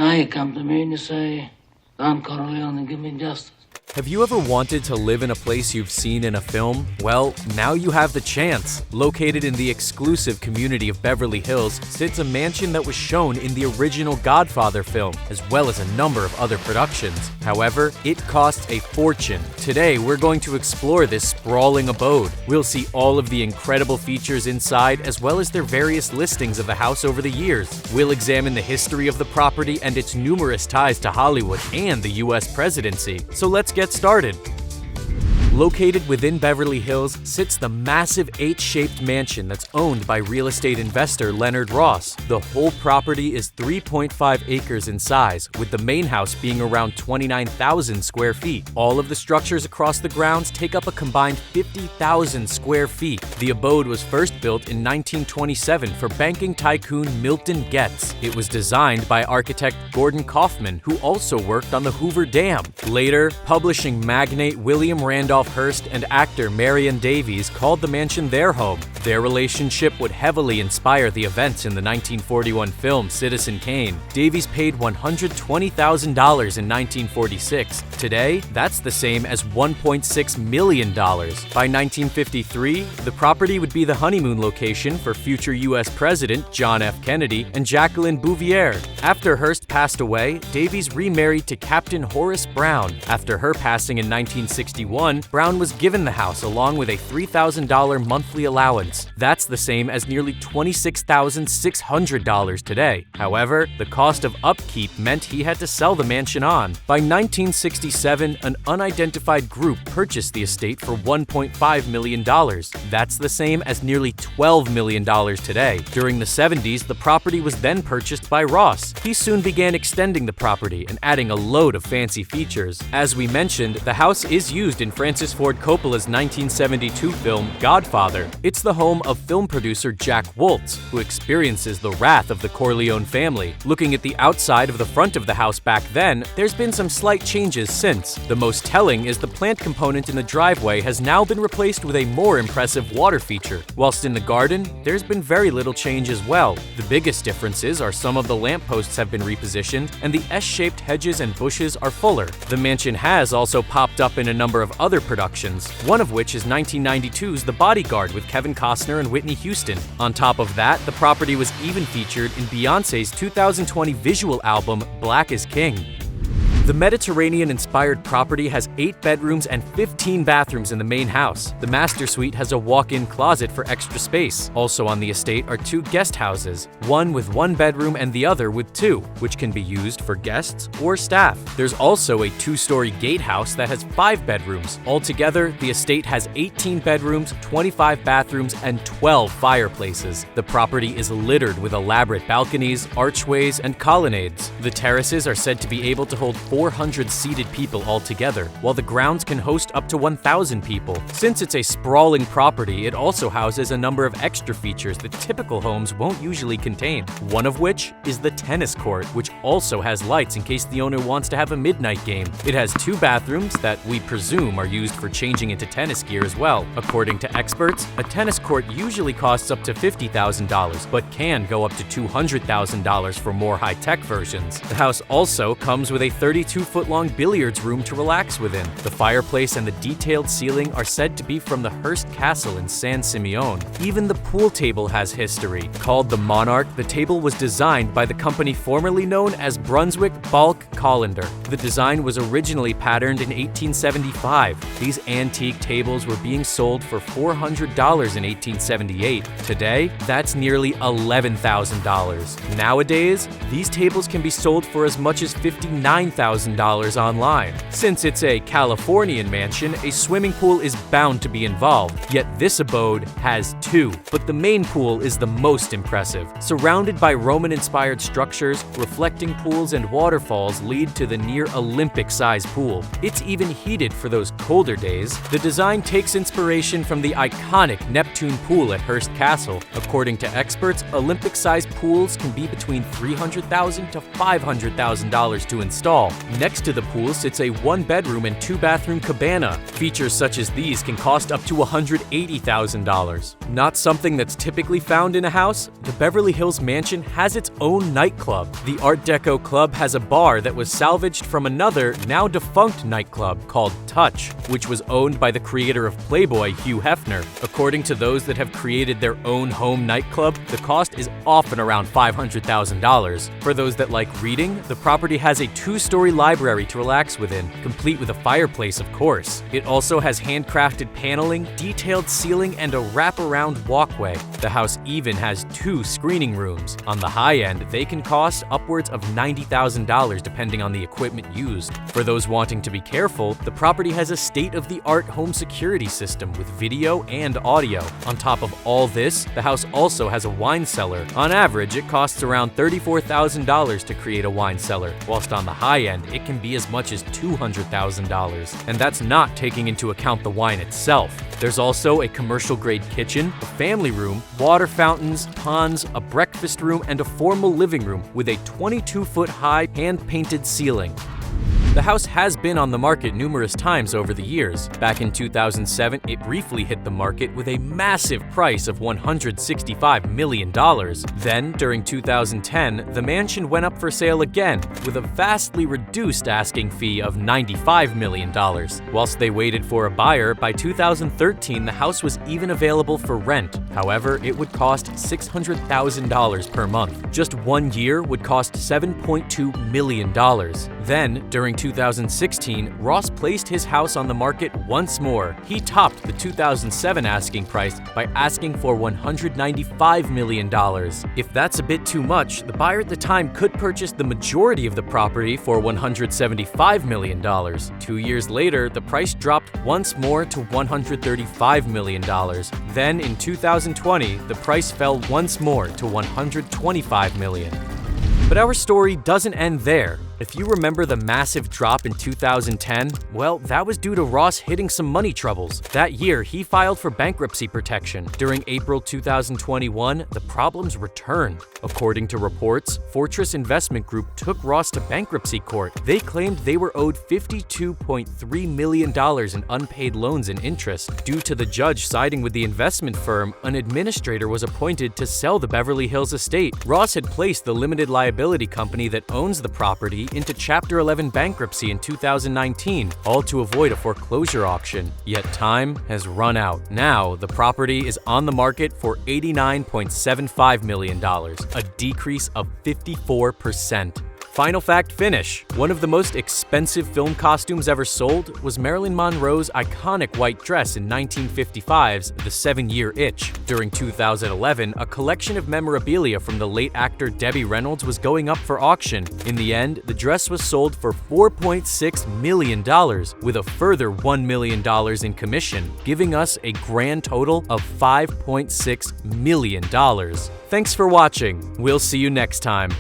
Now you come to me and you say, Don Corleone, give me justice. Have you ever wanted to live in a place you've seen in a film? Well, now you have the chance. Located in the exclusive community of Beverly Hills sits a mansion that was shown in the original Godfather film, as well as a number of other productions. However, it costs a fortune. Today, we're going to explore this sprawling abode. We'll see all of the incredible features inside, as well as their various listings of the house over the years. We'll examine the history of the property and its numerous ties to Hollywood and the US Presidency. So let's get started. Located within Beverly Hills sits the massive H-shaped mansion that's owned by real estate investor Leonard Ross. The whole property is 3.5 acres in size, with the main house being around 29,000 square feet. All of the structures across the grounds take up a combined 50,000 square feet. The abode was first built in 1927 for banking tycoon Milton Getz. It was designed by architect Gordon Kaufman, who also worked on the Hoover Dam. Later, publishing magnate William Randolph Hearst and actor Marion Davies called the mansion their home. Their relationship would heavily inspire the events in the 1941 film Citizen Kane. Davies paid $120,000 in 1946. Today, that's the same as $1.6 million. By 1953, the property would be the honeymoon location for future US President John F. Kennedy and Jacqueline Bouvier. After Hearst passed away, Davies remarried to Captain Horace Brown. After her passing in 1961, Brown was given the house along with a $3,000 monthly allowance. That's the same as nearly $26,600 today. However, the cost of upkeep meant he had to sell the mansion on. By 1967, an unidentified group purchased the estate for $1.5 million. That's the same as nearly $12 million today. During the 70s, the property was then purchased by Ross. He soon began extending the property and adding a load of fancy features. As we mentioned, the house is used in Francis Ford Coppola's 1972 film Godfather. It's the home of film producer Jack Woltz, who experiences the wrath of the Corleone family. Looking at the outside of the front of the house back then, there's been some slight changes since. The most telling is the plant component in the driveway has now been replaced with a more impressive water feature. Whilst in the garden, there's been very little change as well. The biggest differences are some of the lampposts have been repositioned and the S-shaped hedges and bushes are fuller. The mansion has also popped up in a number of other productions, one of which is 1992's The Bodyguard with Kevin Costner and Whitney Houston. On top of that, the property was even featured in Beyoncé's 2020 visual album Black is King. The Mediterranean-inspired property has 8 bedrooms and 15 bathrooms in the main house. The master suite has a walk-in closet for extra space. Also on the estate are 2 guest houses, one with 1 bedroom and the other with 2, which can be used for guests or staff. There's also a 2-story gatehouse that has 5 bedrooms. Altogether, the estate has 18 bedrooms, 25 bathrooms, and 12 fireplaces. The property is littered with elaborate balconies, archways, and colonnades. The terraces are said to be able to hold 400 seated people altogether, while the grounds can host up to 1,000 people. Since it's a sprawling property, it also houses a number of extra features that typical homes won't usually contain. One of which is the tennis court, which also has lights in case the owner wants to have a midnight game. It has 2 bathrooms that we presume are used for changing into tennis gear as well. According to experts, a tennis court usually costs up to $50,000, but can go up to $200,000 for more high-tech versions. The house also comes with a 32-foot-long billiards room to relax within. The fireplace and the detailed ceiling are said to be from the Hearst Castle in San Simeon. Even the pool table has history. Called the Monarch, the table was designed by the company formerly known as Brunswick Balk Colander. The design was originally patterned in 1875. These antique tables were being sold for $400 in 1878. Today, that's nearly $11,000. Nowadays, these tables can be sold for as much as $59,000 online. Since it's a Californian mansion, a swimming pool is bound to be involved, yet this abode has 2. But the main pool is the most impressive. Surrounded by Roman-inspired structures, reflecting pools and waterfalls lead to the near Olympic-sized pool. It's even heated for those colder days. The design takes inspiration from the iconic Neptune pool at Hearst Castle. According to experts, Olympic-sized pools can be between $300,000 to $500,000 to install. Next to the pool sits a 1-bedroom and 2-bathroom cabana. Features such as these can cost up to $180,000. Not something that's typically found in a house, the Beverly Hills mansion has its own nightclub. The Art Deco club has a bar that was salvaged from another, now defunct nightclub called Touch, which was owned by the creator of PlayBoy, Hugh Hefner. According to those that have created their own home nightclub, the cost is often around $500,000. For those that like reading, the property has a 2-story library to relax within, complete with a fireplace, of course. It also has handcrafted paneling, detailed ceiling, and a wraparound walkway. The house even has 2 screening rooms. On the high end, they can cost upwards of $90,000 depending on the equipment used. For those wanting to be careful, the property has a state-of-the-art home security system with video and audio. On top of all this, the house also has a wine cellar. On average, it costs around $34,000 to create a wine cellar, whilst on the high end, it can be as much as $200,000. And that's not taking into account the wine itself. There's also a commercial-grade kitchen, a family room, water fountains, ponds, a breakfast room, and a formal living room with a 22-foot-high hand-painted ceiling. The house has been on the market numerous times over the years. Back in 2007, it briefly hit the market with a massive price of $165 million. Then, during 2010, the mansion went up for sale again with a vastly reduced asking fee of $95 million. Whilst they waited for a buyer, by 2013, the house was even available for rent. However, it would cost $600,000 per month. Just 1 year would cost $7.2 million. Then, during 2016, Ross placed his house on the market once more. He topped the 2007 asking price by asking for $195 million. If that's a bit too much, the buyer at the time could purchase the majority of the property for $175 million. 2 years later, the price dropped once more to $135 million. Then, in 2020, the price fell once more to $125 million. But our story doesn't end there. If you remember the massive drop in 2010, well, that was due to Ross hitting some money troubles. That year, he filed for bankruptcy protection. During April 2021, the problems returned. According to reports, Fortress Investment Group took Ross to bankruptcy court. They claimed they were owed $52.3 million in unpaid loans and interest. Due to the judge siding with the investment firm, an administrator was appointed to sell the Beverly Hills estate. Ross had placed the limited liability company that owns the property into Chapter 11 bankruptcy in 2019, all to avoid a foreclosure auction. Yet time has run out. Now, the property is on the market for $89.75 million, a decrease of 54%. Final fact finish. One of the most expensive film costumes ever sold was Marilyn Monroe's iconic white dress in 1955's The 7-Year Itch. During 2011, a collection of memorabilia from the late actor Debbie Reynolds was going up for auction. In the end, the dress was sold for $4.6 million, with a further $1 million in commission, giving us a grand total of $5.6 million. Thanks for watching. We'll see you next time.